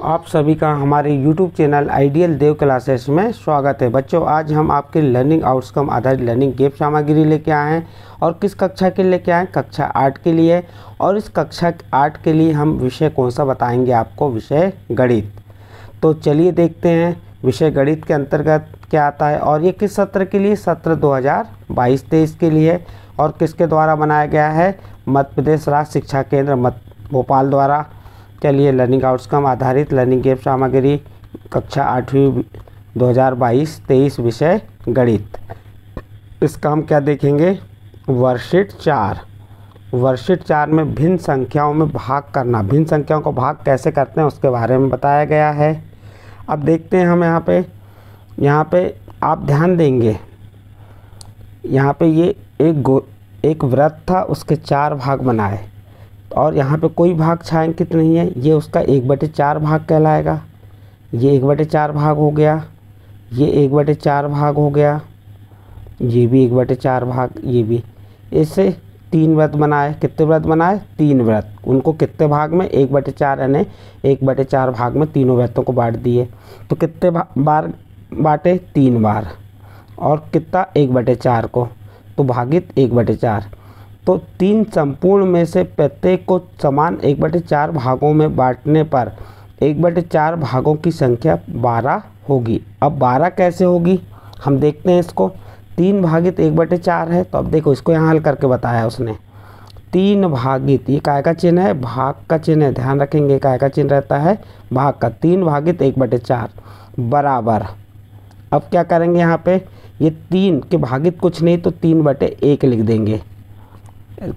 आप सभी का हमारे YouTube चैनल आइडियल देव क्लासेस में स्वागत है। बच्चों, आज हम आपके लर्निंग आउटकम आधारित लर्निंग गेम सामग्री लेके आए हैं और किस कक्षा के लेके आए हैं? कक्षा 8 के लिए। और इस कक्षा 8 के लिए हम विषय कौन सा बताएंगे आपको? विषय गणित। तो चलिए देखते हैं विषय गणित के अंतर्गत क्या आता है और ये किस सत्र के लिए? सत्र 2022-23 के लिए। और किसके द्वारा बनाया गया है? मध्य प्रदेश राज्य शिक्षा केंद्र भोपाल द्वारा। चलिए, लर्निंग आउटकम आधारित लर्निंग गेम सामग्री कक्षा 8वीं 2022-23 विषय गणित। इसका हम क्या देखेंगे? वर्कशीट 4। वर्कशीट 4 में भिन्न संख्याओं में भाग करना, भिन्न संख्याओं को भाग कैसे करते हैं उसके बारे में बताया गया है। अब देखते हैं हम यहाँ पे आप ध्यान देंगे, यहाँ पे ये एक वृत्त था, उसके 4 भाग बनाए और यहाँ पे कोई भाग छायांकित नहीं है। ये उसका 1/4 भाग कहलाएगा। ये 1/4 भाग हो गया, ये 1/4 भाग हो गया, ये भी 1/4 भाग, ये भी। इससे 3 वृत्त बनाए। कितने वृत्त बनाए? 3 वृत्त। उनको कितने भाग में? 1/4 यानी 1/4 भाग में तीनों वृत्तों को बांट दिए। तो कितने बार बांटे? 3 बार। और कितना? 1/4 को तो भागित 1/4। तो 3 संपूर्ण में से प्रत्येक को समान 1/4 भागों में बांटने पर 1/4 भागों की संख्या 12 होगी। अब 12 कैसे होगी हम देखते हैं इसको। 3 भागित 1/4 है, तो अब देखो इसको यहाँ हल करके बताया उसने। 3 भागित, ये काय का चिन्ह है? भाग का चिन्ह है, ध्यान रखेंगे काय का चिन्ह रहता है? भाग का। 3 भागित 1/4 बराबर। अब क्या करेंगे यहाँ पे? ये 3 के भागित कुछ नहीं तो 3/1 लिख देंगे।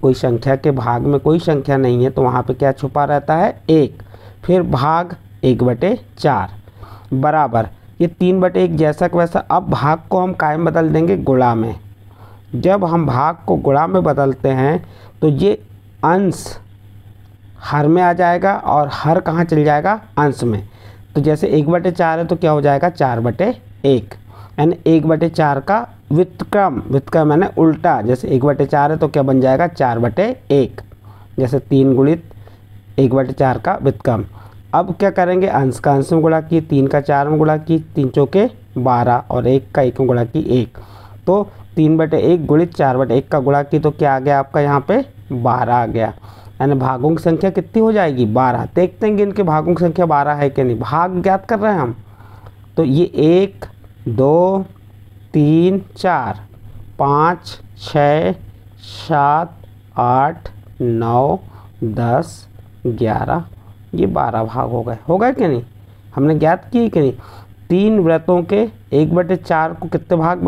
कोई संख्या के भाग में कोई संख्या नहीं है तो वहाँ पे क्या छुपा रहता है? 1। फिर भाग 1/4 बराबर। ये 3/1 जैसा कि वैसा। अब भाग को हम कायम बदल देंगे गुणा में। जब हम भाग को गुणा में बदलते हैं तो ये अंश हर में आ जाएगा और हर कहाँ चल जाएगा? अंश में। तो जैसे 1/4 है तो क्या हो जाएगा? 4/1 यानी 1/4 का व्युत्क्रम। व्युत्क्रम यानी उल्टा। जैसे 1/4 है तो क्या बन जाएगा? 4/1। जैसे 3 गुणित 1/4 का व्युत्क्रम। अब क्या करेंगे? अंश का अंश में गुणा की, 3 का 4 में गुणा की, 3 चौके 12 और 1 का 1 में गुणा की 1। तो 3/1 गुणित 4/1 का गुणा की तो क्या आ गया आपका? यहाँ पे 12 आ गया। यानी भागों की संख्या कितनी हो जाएगी? 12। देखते हैं कि इनके भागों की संख्या 12 है कि नहीं। भाग ज्ञात कर रहे हैं हम। तो ये 1 2 3 4 5 6 7 8 9 10 11, ये 12 भाग हो गए। हो गए कि नहीं? हमने ज्ञात किए कि नहीं? 3 वृत्तों के 1/4 को कितने भाग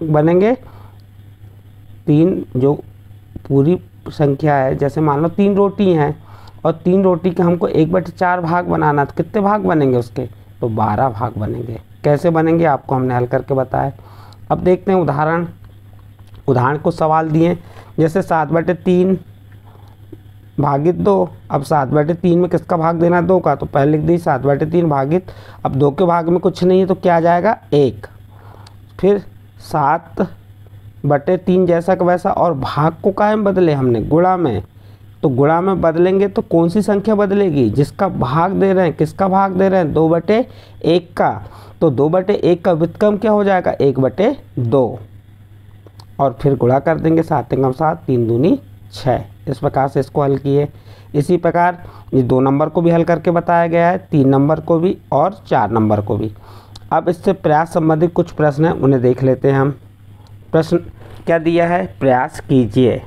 बनेंगे? 3 जो पूरी संख्या है, जैसे मान लो 3 रोटी हैं और 3 रोटी के हमको 1/4 भाग बनाना, तो कितने भाग बनेंगे उसके? तो 12 भाग बनेंगे। कैसे बनेंगे आपको हमने हल करके बताया। अब देखते हैं उदाहरण को सवाल दिए। जैसे 7/3 भागित 2। अब 7/3 में किसका भाग देना? 2 का। तो पहले लिख दी 7/3 भागित, अब 2 के भाग में कुछ नहीं है तो क्या आ जाएगा? 1। फिर 7/3 जैसा कि वैसा। और भाग को कायम बदले हमने गुणा में। तो गुणा में बदलेंगे तो कौन सी संख्या बदलेगी? जिसका भाग दे रहे हैं। किसका भाग दे रहे हैं? 2/1 का। तो 2/1 का व्युत्क्रम क्या हो जाएगा? 1/2। और फिर गुणा कर देंगे। 7 × 7 3 दूनी 6। इस प्रकार से इसको हल किए। इसी प्रकार ये 2 नंबर को भी हल करके बताया गया है, 3 नंबर को भी और 4 नंबर को भी। अब इससे प्रयास संबंधित कुछ प्रश्न हैं, उन्हें देख लेते हैं हम। प्रश्न क्या दिया है? प्रयास कीजिए।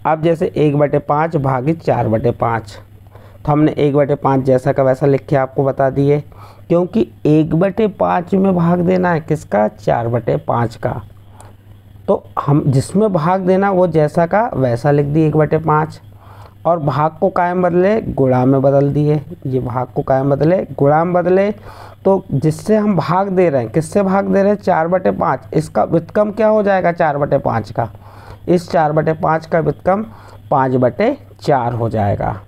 अब जैसे 1/5 भागित 4/5, तो हमने 1/5 जैसा का वैसा लिख के आपको बता दिए, क्योंकि 1/5 में भाग देना है। किसका? 4/5 का। तो हम जिसमें भाग देना वो जैसा का वैसा लिख दिए 1/5। और भाग को कायम बदले गुणा में बदल दिए। ये भाग को कायम बदले गुणा में बदले। तो जिससे हम भाग दे रहे हैं, किससे भाग दे रहे हैं? 4/5। इसका व्युत्क्रम क्या हो जाएगा? 4/5 का। इस 4/5 का व्युत्क्रम 5/4 हो जाएगा।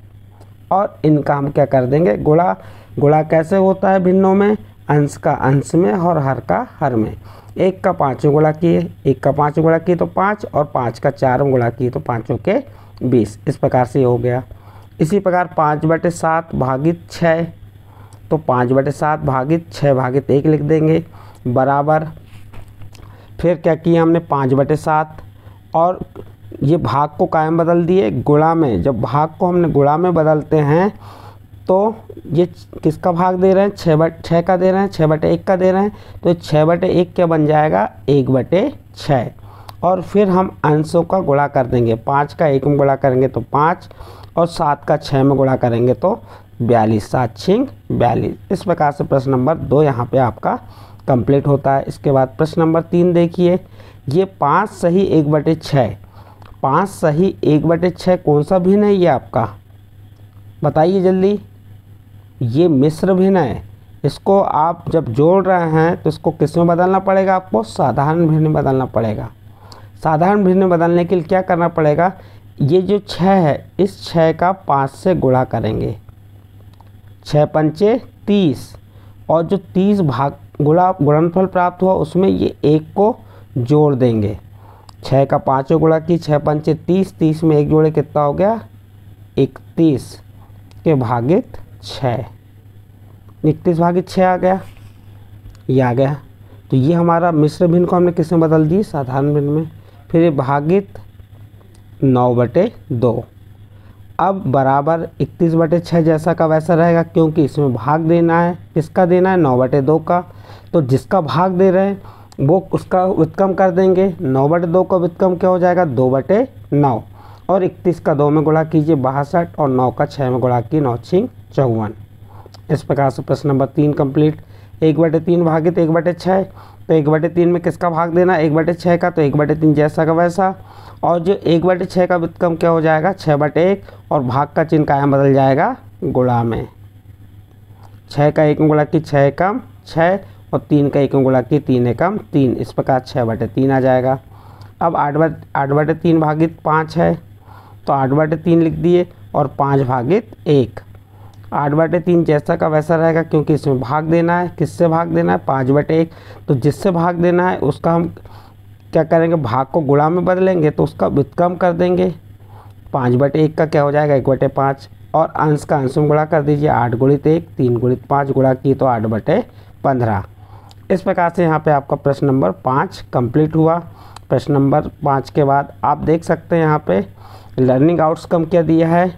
और इनका हम क्या कर देंगे? गुणा। गुणा कैसे होता है भिन्नों में? अंश का अंश में और हर का हर में। 1 का 5 में गुणा किए, 1 का 5 में गुणा किए तो 5, और 5 का 4 में गुणा किए तो 5 के 20। इस प्रकार से हो गया। इसी प्रकार 5/7 भागित 6, तो 5/7 भागित 6 भागित 1 लिख देंगे बराबर। फिर क्या किया हमने 5/7 और ये भाग को कायम बदल दिए गुणा में। जब भाग को हमने गुणा में बदलते हैं तो ये किसका भाग दे रहे हैं, 6 का दे रहे हैं, 6/1 का दे रहे हैं, तो 6/1 क्या बन जाएगा 1/6। और फिर हम अंशों का गुणा कर देंगे, 5 का 1 में गुणा करेंगे तो 5 और 7 का 6 में गुणा करेंगे तो 42, 7 छिंग 42। इस प्रकार से प्रश्न नंबर 2 यहाँ पे आपका कंप्लीट होता है। इसके बाद प्रश्न नंबर 3 देखिए, ये 5 सही 1/6, 5 सही 1/6 कौन सा भिन्न है ये आपका, बताइए जल्दी। ये मिश्र भिन्न है। इसको आप जब जोड़ रहे हैं तो इसको किस में बदलना पड़ेगा, आपको साधारण भिन्न में बदलना पड़ेगा। साधारण भिन्न में बदलने के लिए क्या करना पड़ेगा, ये जो 6 है इस 6 का 5 से गुणा करेंगे, 6 पंचे 30 और जो 30 भाग गुणनफल प्राप्त हुआ उसमें ये 1 को जोड़ देंगे। 6 का 5 गुणा की, 6 पंचे 30, 30 में 1 जोड़े कितना हो गया 31 के भागित 6, 31 भागित 6 आ गया, ये आ गया। तो ये हमारा मिश्र भिन्न को हमने किस में बदल दी, साधारण भिन्न में। फिर ये भागित 9/2। अब बराबर 31/6 जैसा का वैसा रहेगा, क्योंकि इसमें भाग देना है, किसका देना है 9/2 का। तो जिसका भाग दे रहे हैं वो उसका व्युत्क्रम कर देंगे। 9/2 का व्युत्क्रम क्या हो जाएगा 2/9 और 31 का 2 में गुणा कीजिए 62 और 9 का 6 में गुणा की 9 छिंग 54। इस प्रकार से प्रश्न नंबर 3 कंप्लीट। 1/3 भागित 1/6, तो 1/3 में किसका भाग देना 1/6 का, तो 1/3 जैसा का वैसा। और जो 1/6 का व्युत्क्रम क्या हो जाएगा 6/1 और भाग का चिन्ह कायम बदल जाएगा गुणा में। 6 का 1 में गुणा की 6 एकम 6 और 3 का 1 में गुणा की 3 एकम 3। इस प्रकार 6/3 आ जाएगा। अब 8/3 भागित 5 है तो 8/3 लिख दिए और 5 भागित 1। 8/3 जैसा का वैसा रहेगा, क्योंकि इसमें भाग देना है। किससे भाग देना है 5/1। तो जिससे भाग देना है उसका हम क्या करेंगे, भाग को गुणा में बदलेंगे तो उसका व्युत्क्रम कर देंगे। 5/1 का क्या हो जाएगा 1/5 और अंश का अंश में गुणा कर दीजिए। 8 गुणित 1 3 गुणित 5 गुणा की तो 8/15। इस प्रकार से यहाँ पे आपका प्रश्न नंबर 5 कंप्लीट हुआ। प्रश्न नंबर 5 के बाद आप देख सकते हैं यहाँ पे लर्निंग आउटकम क्या दिया है,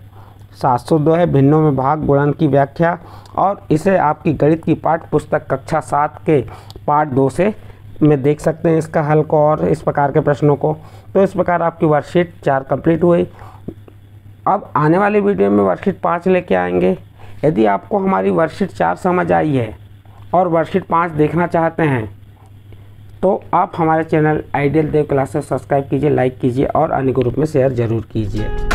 702 है, भिन्नों में भाग गुणन की व्याख्या। और इसे आपकी गणित की पाठ्य पुस्तक कक्षा 7 के पार्ट 2 से में देख सकते हैं इसका हल को और इस प्रकार के प्रश्नों को। तो इस प्रकार आपकी वर्कशीट 4 कंप्लीट हुई। अब आने वाले वीडियो में वर्कशीट 5 लेके आएंगे। यदि आपको हमारी वर्कशीट 4 समझ आई है और वर्कशीट 5 देखना चाहते हैं तो आप हमारे चैनल आइडियल देव क्लासेस सब्सक्राइब कीजिए, लाइक कीजिए और अन्य ग्रुप में शेयर ज़रूर कीजिए।